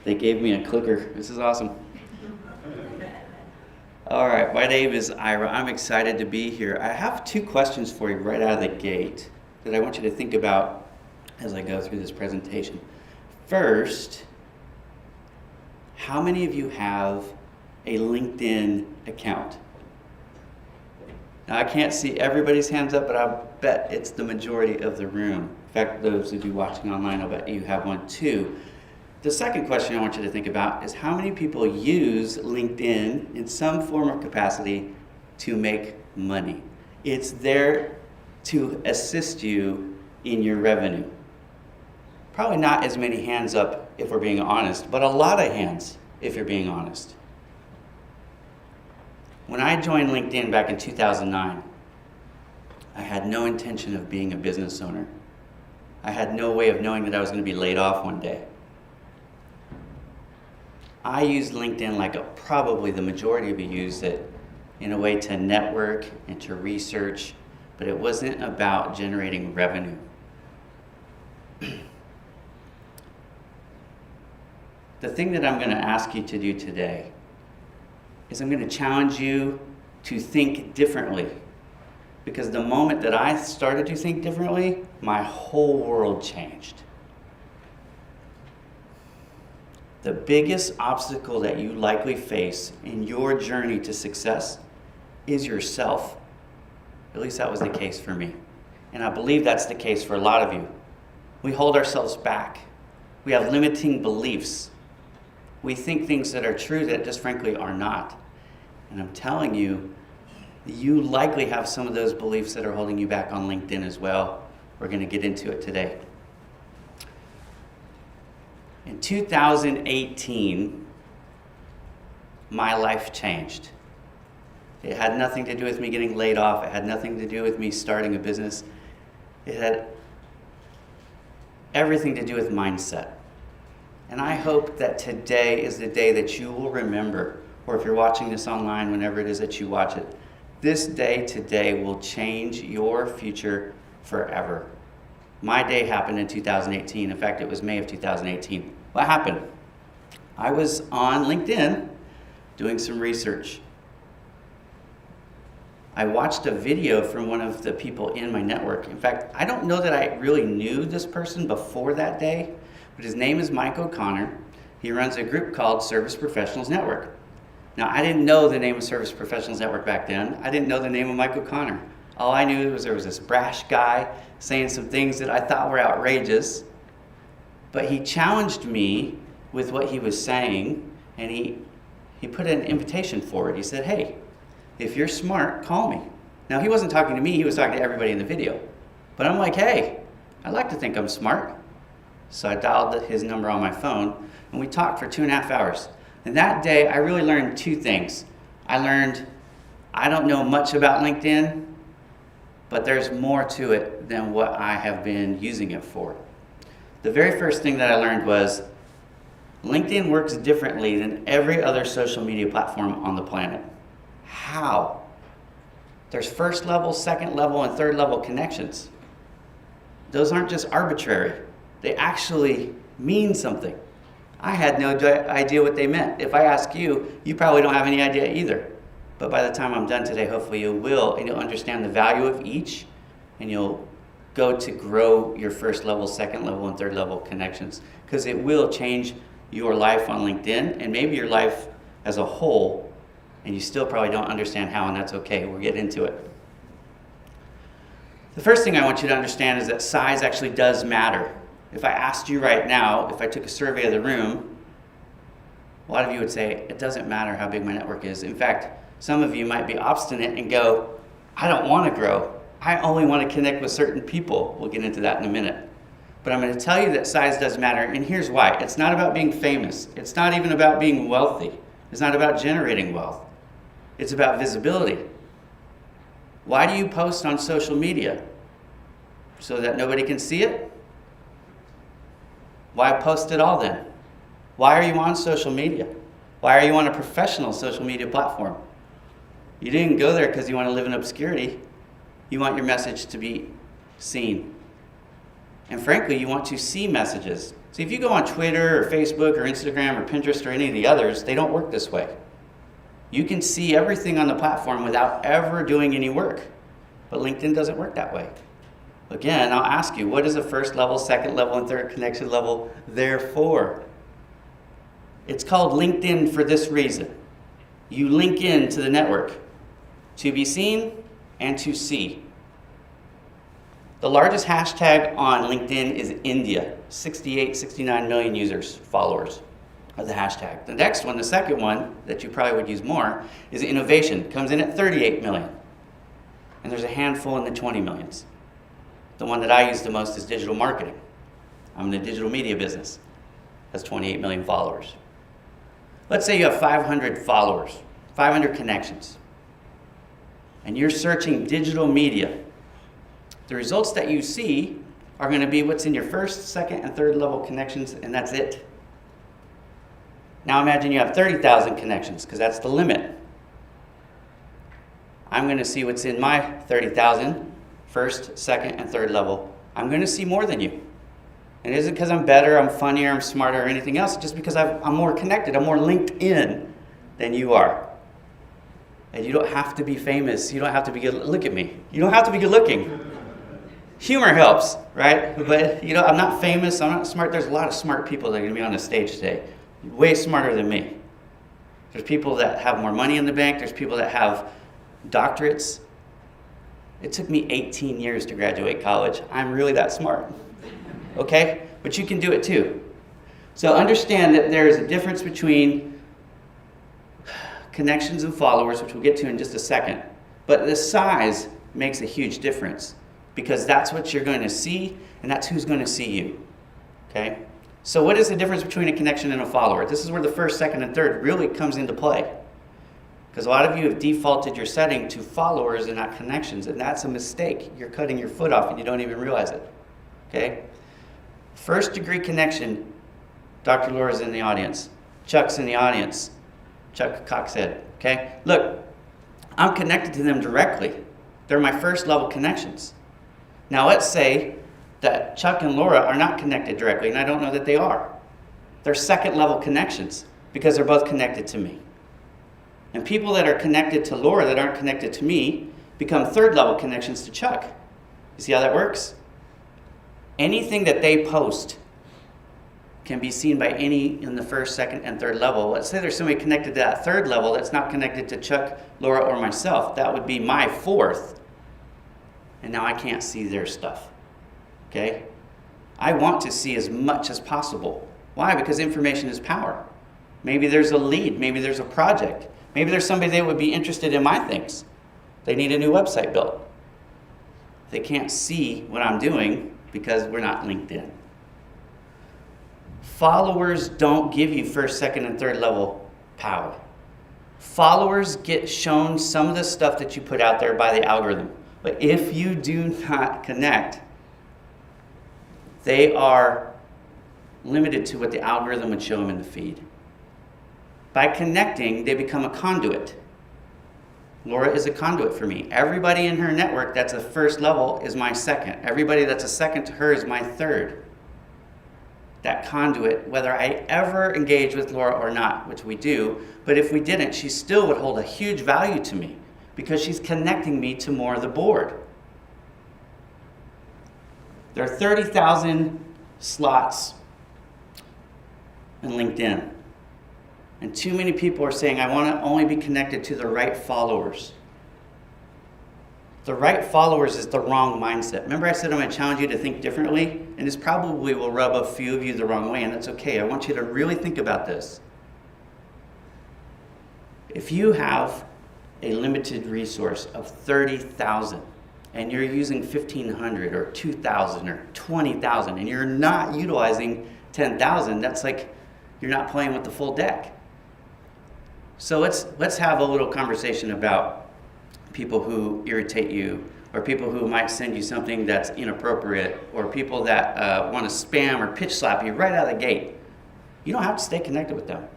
They gave me a clicker. This is awesome. All right, my name is Ira. I'm excited to be here. I have two questions for you right out of the gate that I want you to think about as I go through this presentation. First, how many of you have a LinkedIn account? Now, I can't see everybody's hands up, but I bet it's the majority of the room. In fact, those of you watching online, I'll bet you have one too. The second question I want you to think about is how many people use LinkedIn in some form or capacity to make money? It's there to assist you in your revenue. Probably not as many hands up if we're being honest, but a lot of hands if you're being honest. When I joined LinkedIn back in 2009, I had no intention of being a business owner. I had no way of knowing that I was going to be laid off one day. I used LinkedIn like probably the majority of you use it in a way to network and to research, but it wasn't about generating revenue. The thing that I'm going to ask you to do today is I'm going to challenge you to think differently. Because the moment that I started to think differently, my whole world changed. The biggest obstacle that you likely face in your journey to success is yourself. At least that was the case for me. And I believe that's the case for a lot of you. We hold ourselves back. We have limiting beliefs. We think things that are true that just frankly are not. And I'm telling you, you likely have some of those beliefs that are holding you back on LinkedIn as well. We're going to get into it today. In 2018, my life changed. It had nothing to do with me getting laid off. It had nothing to do with me starting a business. It had everything to do with mindset. And I hope that today is the day that you will remember, or if you're watching this online, whenever it is that you watch it, this day today will change your future forever. My day happened in 2018. In fact, it was May of 2018. What happened? I was on LinkedIn doing some research. I watched a video from one of the people in my network. In fact, I don't know that I really knew this person before that day, but his name is Mike O'Connor. He runs a group called Service Professionals Network. Now, I didn't know the name of Service Professionals Network back then. I didn't know the name of Mike O'Connor. All I knew was there was this brash guy saying some things that I thought were outrageous. But he challenged me with what he was saying, and he put an invitation forward. He said, hey, if you're smart, call me. Now, he wasn't talking to me. He was talking to everybody in the video. But I'm like, hey, I like to think I'm smart. So I dialed his number on my phone, and we talked for 2.5 hours. And that day, I really learned two things. I learned I don't know much about LinkedIn, but there's more to it than what I have been using it for. The very first thing that I learned was LinkedIn works differently than every other social media platform on the planet. How? There's first level, second level, and third level connections. Those aren't just arbitrary. They actually mean something. I had no idea what they meant. If I ask you, you probably don't have any idea either. But by the time I'm done today, hopefully you will, and you'll understand the value of each, and you'll go to grow your first level, second level, and third level connections. Because it will change your life on LinkedIn, and maybe your life as a whole, and you still probably don't understand how, and that's okay. We'll get into it. The first thing I want you to understand is that size actually does matter. If I asked you right now, if I took a survey of the room, a lot of you would say, it doesn't matter how big my network is. In fact, some of you might be obstinate and go, I don't want to grow. I only want to connect with certain people. We'll get into that in a minute. But I'm going to tell you that size does matter, and here's why. It's not about being famous. It's not even about being wealthy. It's not about generating wealth. It's about visibility. Why do you post on social media? So that nobody can see it? Why post at all then? Why are you on social media? Why are you on a professional social media platform? You didn't go there because you want to live in obscurity. You want your message to be seen. And frankly, you want to see messages. See, if you go on Twitter or Facebook or Instagram or Pinterest or any of the others, they don't work this way. You can see everything on the platform without ever doing any work. But LinkedIn doesn't work that way. Again, I'll ask you, what is the first level, second level, and third connection level there for? It's called LinkedIn for this reason. You link in to the network to be seen and to see. The largest hashtag on LinkedIn is India, 68, 69 million users, followers of the hashtag. The next one, the second one, that you probably would use more, is innovation. Comes in at 38 million. And there's a handful in the 20 millions. The one that I use the most is digital marketing. I'm in the digital media business. That's 28 million followers. Let's say you have 500 followers, 500 connections, and you're searching digital media. The results that you see are going to be what's in your first, second, and third level connections, and that's it. Now imagine you have 30,000 connections, because that's the limit. I'm going to see what's in my 30,000, first, second, and third level. I'm going to see more than you. And it isn't because I'm better, I'm funnier, I'm smarter, or anything else. It's just because I'm more connected, I'm more linked in than you are. And you don't have to be famous. You don't have to be good. Look at me. You don't have to be good looking. Humor helps, right? But I'm not famous, I'm not smart. There's a lot of smart people that are going to be on the stage today. Way smarter than me. There's people that have more money in the bank. There's people that have doctorates. It took me 18 years to graduate college. I'm really that smart. Okay? But you can do it too. So understand that there is a difference between connections and followers, which we'll get to in just a second. But the size makes a huge difference because that's what you're going to see and that's who's going to see you. Okay? So what is the difference between a connection and a follower? This is where the first, second, and third really comes into play. Because a lot of you have defaulted your setting to followers and not connections, and that's a mistake. You're cutting your foot off and you don't even realize it. Okay? First degree connection, Dr. Laura's in the audience. Chuck's in the audience. Chuck Coxhead. Okay? Look, I'm connected to them directly. They're my first level connections. Now let's say that Chuck and Laura are not connected directly, and I don't know that they are. They're second level connections because they're both connected to me. And people that are connected to Laura that aren't connected to me become third level connections to Chuck. You see how that works? Anything that they post can be seen by any in the first, second, and third level. Let's say there's somebody connected to that third level that's not connected to Chuck, Laura, or myself. That would be my fourth. And now I can't see their stuff. Okay? I want to see as much as possible. Why? Because information is power. Maybe there's a lead. Maybe there's a project. Maybe there's somebody that would be interested in my things. They need a new website built. They can't see what I'm doing because we're not linked in. Followers don't give you first, second, and third level power. Followers get shown some of the stuff that you put out there by the algorithm. But if you do not connect, they are limited to what the algorithm would show them in the feed. By connecting, they become a conduit. Laura is a conduit for me. Everybody in her network that's a first level is my second. Everybody that's a second to her is my third. That conduit, whether I ever engage with Laura or not, which we do, but if we didn't, she still would hold a huge value to me because she's connecting me to more of the board. There are 30,000 slots in LinkedIn. And too many people are saying, I want to only be connected to the right followers. The right followers is the wrong mindset. Remember I said I'm going to challenge you to think differently? And this probably will rub a few of you the wrong way, and that's okay. I want you to really think about this. If you have a limited resource of 30,000, and you're using 1,500 or 2,000 or 20,000, and you're not utilizing 10,000, that's like you're not playing with the full deck. So let's have a little conversation about people who irritate you, or people who might send you something that's inappropriate, or people that want to spam or pitch slap you right out of the gate. You don't have to stay connected with them.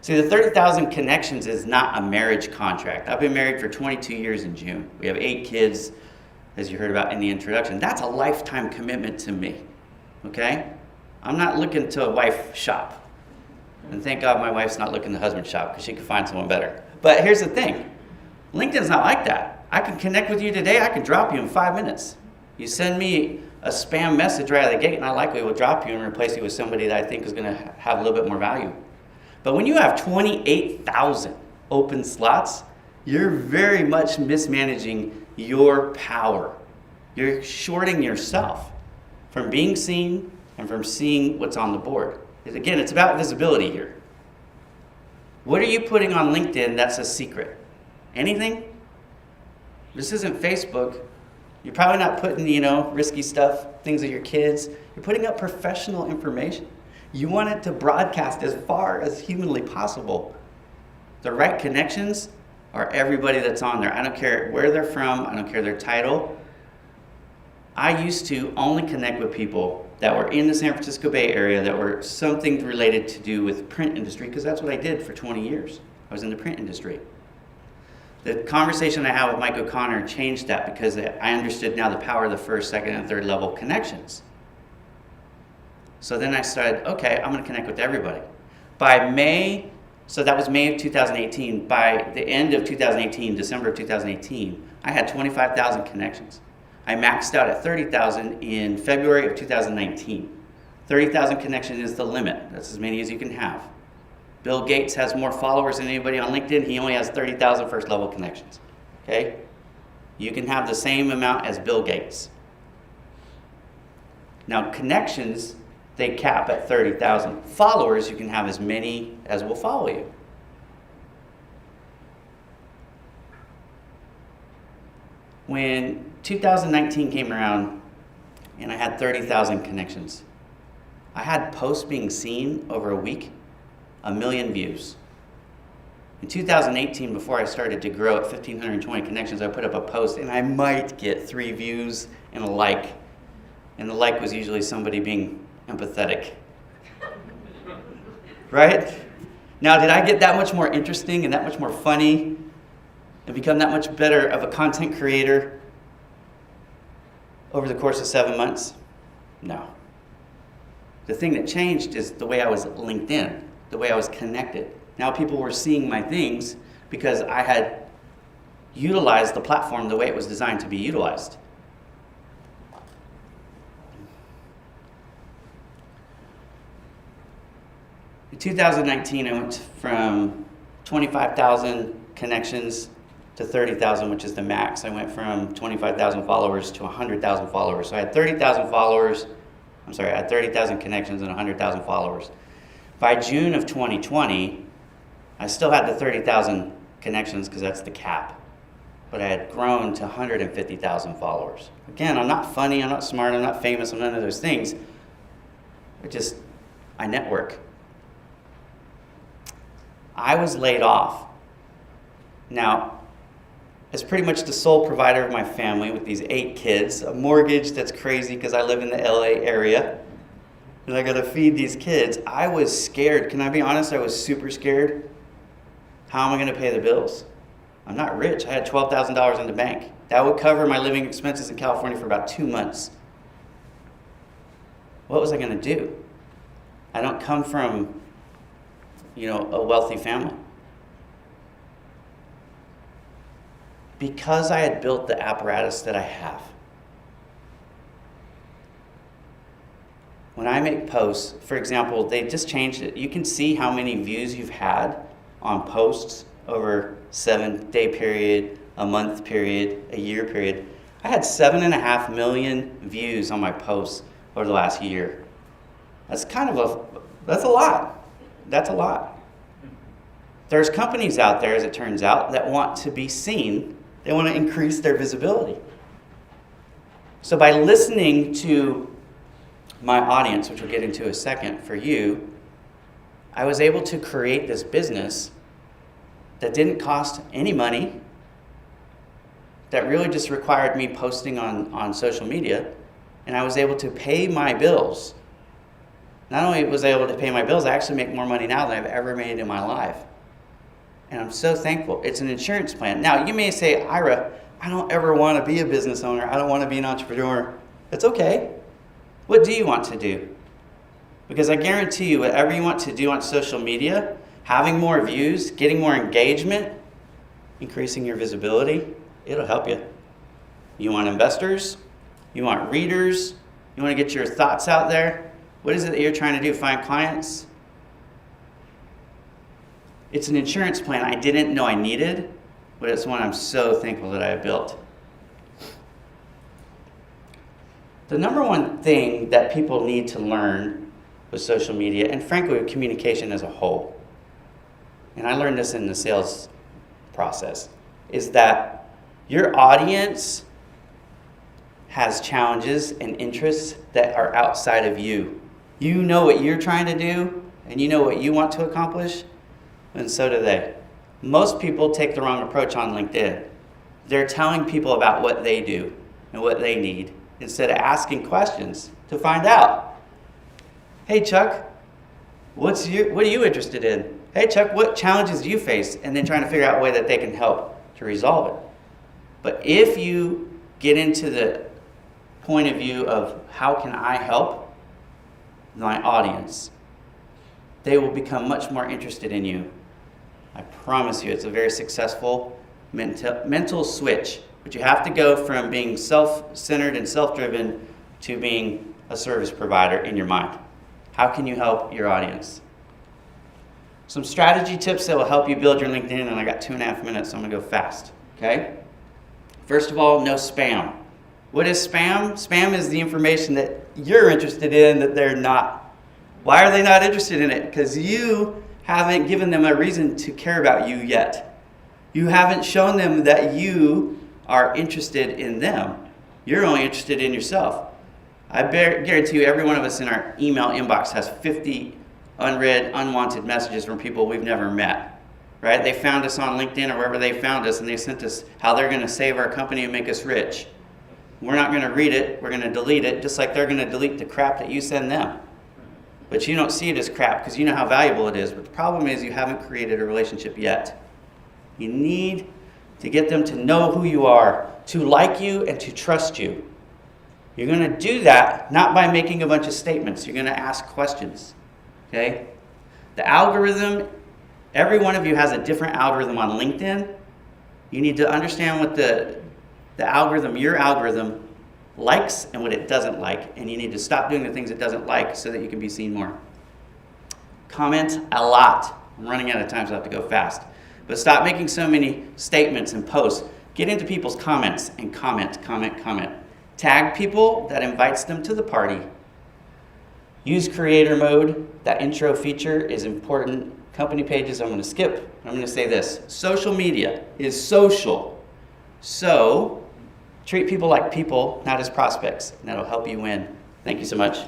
See, the 30,000 connections is not a marriage contract. I've been married for 22 years in June. We have 8 kids, as you heard about in the introduction. That's a lifetime commitment to me, okay? I'm not looking to a wife shop. And thank God my wife's not looking to husband shop because she could find someone better. But here's the thing. LinkedIn's not like that. I can connect with you today. I can drop you in 5 minutes. You send me a spam message right out of the gate, and I likely will drop you and replace you with somebody that I think is going to have a little bit more value. But when you have 28,000 open slots, you're very much mismanaging your power. You're shorting yourself from being seen and from seeing what's on the board. Again, it's about visibility here. What are you putting on LinkedIn that's a secret? Anything? This isn't Facebook. You're probably not putting, risky stuff, things of your kids. You're putting up professional information. You want it to broadcast as far as humanly possible. The right connections are everybody that's on there. I don't care where they're from. I don't care their title. I used to only connect with people that were in the San Francisco Bay Area that were something related to do with print industry, because that's what I did for 20 years. I was in the print industry. The conversation I had with Mike O'Connor changed that because I understood now the power of the first, second, and third level connections. So then I started, okay, I'm going to connect with everybody. By May, so that was May of 2018. By the end of 2018, December of 2018, I had 25,000 connections. I maxed out at 30,000 in February of 2019. 30,000 connections is the limit. That's as many as you can have. Bill Gates has more followers than anybody on LinkedIn. He only has 30,000 first level connections. Okay? You can have the same amount as Bill Gates. Now, connections, they cap at 30,000. Followers, you can have as many as will follow you. When 2019 came around and I had 30,000 connections, I had posts being seen over a week, 1 million views. In 2018, before I started to grow at 1,520 connections, I put up a post and I might get 3 views and a like. And the like was usually somebody being empathetic. Right? Now, did I get that much more interesting and that much more funny and become that much better of a content creator over the course of 7 months? No. The thing that changed is the way I was linked in, the way I was connected. Now people were seeing my things because I had utilized the platform the way it was designed to be utilized. In 2019, I went from 25,000 connections to 30,000, which is the max. I went from 25,000 followers to 100,000 followers. So I had 30,000 connections and 100,000 followers. By June of 2020, I still had the 30,000 connections because that's the cap. But I had grown to 150,000 followers. Again, I'm not funny, I'm not smart, I'm not famous, I'm none of those things. I network. I was laid off. Now, as pretty much the sole provider of my family with these 8 kids, a mortgage that's crazy because I live in the LA area, and I gotta feed these kids, I was scared. Can I be honest? I was super scared. How am I gonna pay the bills? I'm not rich. I had $12,000 in the bank. That would cover my living expenses in California for about 2 months. What was I gonna do? I don't come from, a wealthy family. Because I had built the apparatus that I have. When I make posts, for example, they just changed it. You can see how many views you've had on posts over 7-day period, a month period, a year period. I had 7.5 million views on my posts over the last year. That's a lot. That's a lot. There's companies out there, as it turns out, that want to be seen. They want to increase their visibility. So by listening to my audience, which we'll get into in a second for you, I was able to create this business that didn't cost any money, that really just required me posting on social media, and I was able to pay my bills. Not only was I able to pay my bills, I actually make more money now than I've ever made in my life. And I'm so thankful. It's an insurance plan. Now, you may say, Ira, I don't ever want to be a business owner. I don't want to be an entrepreneur. It's okay. What do you want to do? Because I guarantee you, whatever you want to do on social media, having more views, getting more engagement, increasing your visibility, it'll help you. You want investors? You want readers? You want to get your thoughts out there? What is it that you're trying to do? Find clients? It's an insurance plan I didn't know I needed, but it's one I'm so thankful that I built. The number one thing that people need to learn with social media, and frankly with communication as a whole, and I learned this in the sales process, is that your audience has challenges and interests that are outside of you. You know what you're trying to do, and you know what you want to accomplish, and so do they. Most people take the wrong approach on LinkedIn. They're telling people about what they do and what they need instead of asking questions to find out. Hey Chuck, what are you interested in? Hey Chuck, what challenges do you face? And then trying to figure out a way that they can help to resolve it. But if you get into the point of view of how can I help my audience, they will become much more interested in you. I promise you, it's a very successful mental switch. But you have to go from being self-centered and self-driven to being a service provider in your mind. How can you help your audience? Some strategy tips that will help you build your LinkedIn, and I got 2.5 minutes, so I'm gonna go fast, okay? First of all, no spam. What is spam? Spam is the information that you're interested in that they're not. Why are they not interested in it? Because you haven't given them a reason to care about you yet. You haven't shown them that you are interested in them. You're only interested in yourself. I guarantee you every one of us in our email inbox has 50 unread, unwanted messages from people we've never met, right? They found us on LinkedIn or wherever they found us, and they sent us how they're going to save our company and make us rich. We're not going to read it. We're going to delete it, just like they're going to delete the crap that you send them. But you don't see it as crap because you know how valuable it is. But the problem is you haven't created a relationship yet. You need to get them to know who you are, to like you, and to trust you. You're going to do that not by making a bunch of statements. You're going to ask questions. Okay? The algorithm, every one of you has a different algorithm on LinkedIn. You need to understand what the algorithm, your algorithm, likes and what it doesn't like. And you need to stop doing the things it doesn't like so that you can be seen more. Comment a lot. I'm running out of time, so I have to go fast. But stop making so many statements and posts. Get into people's comments and comment. Tag people that invites them to the party. Use creator mode. That intro feature is important. Company pages, I'm going to skip. I'm going to say this. Social media is social. So treat people like people, not as prospects, and that'll help you win. Thank you so much.